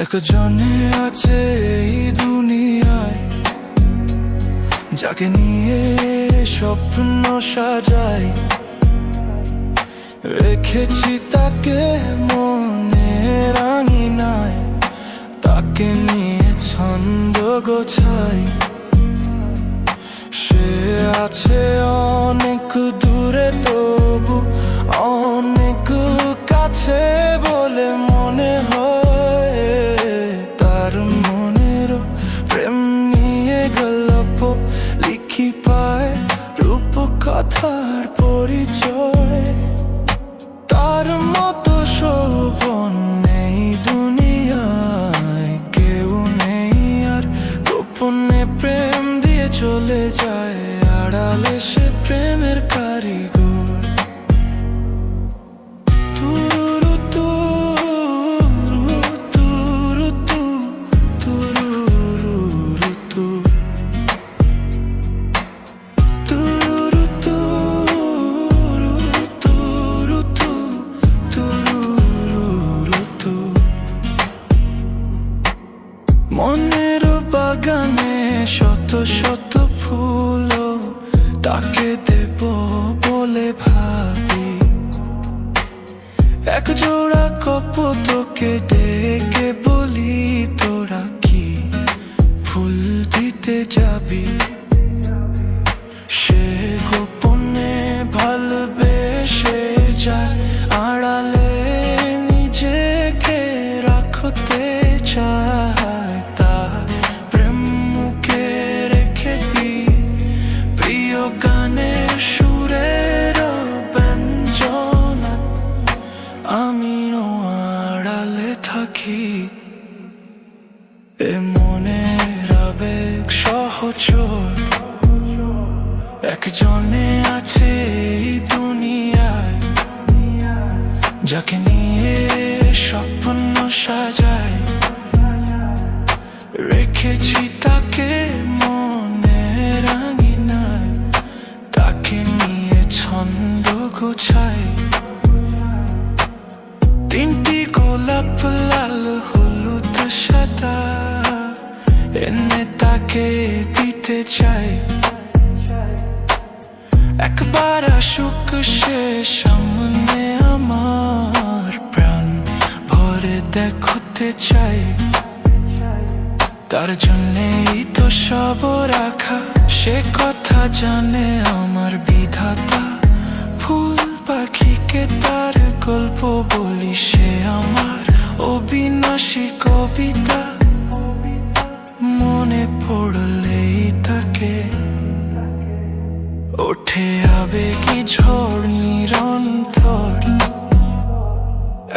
একজনে আছে এই দুনিয়ায়, যাকে নিয়ে স্বপ্ন সাজাই। রেখেছি তাকে মনের আঙিনায়, তাকে নিয়ে ছন্দ গোছাই। সে আছে অনেক দূরে, তবু অনেক কাছে বলে মনে হয়। তার মনের প্রেম নিয়ে গল্প লিখি পায়, রূপকথার পরিচয়। তার মতো শোভন নেই দুনিয়ায়, কেউ নেই আর গোপনে প্রেম দিয়ে চলে যায়। আড়ালে সে প্রেমের কারিগর। মনের বাগানে শত শত ফুল, তাকে দেব বলে ভাবি। এক জোড়া কপোতকে ডেকে বলি, তোরা কি ফুল দিতে যাবি? সে গোপনে ভালোবেসে যায়, আড়ালে নিজেকে রাখতে চায়। তার প্রেম মুখে রেখে দিই, প্রিয় গানের সুরের ব্যঞ্জনা। আমিও আড়ালে থাকি, এ মনের আবেগ সহচর। একজনে আছে এই দুনিয়ায়, যাকে নিয়ে স্বপ্ন সাজায়। রেখেছি তাকে মনের আঙিনায়, তাকে নিয়ে ছন্দ গোছাই। তিনটি গোলাপ লাল হলুদ সাদা এনে তাকে দিতে চাই। একবার আসুক সে সামনে, আমার প্রাণ ভরে দেখতে চাই। তার জন্যেই তো সব রাখা, সে কথা জানে আমার বিধাতা। ফুল পাখিকে তার গল্প বলি, সে আমার অবিনাশী কবিতা। মনে পড়লেই তাকে ওঠে আবেগী ঝড় নিরন্তর।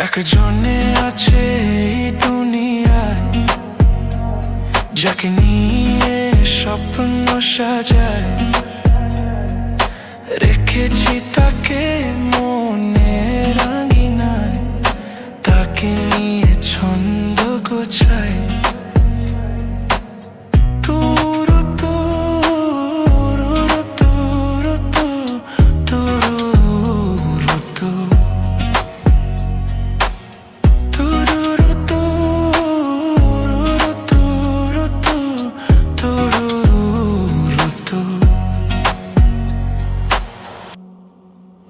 একজনে আছে এই দুনিয়ায়, যাকে নিয়ে স্বপ্ন সাজায়। রেখেছি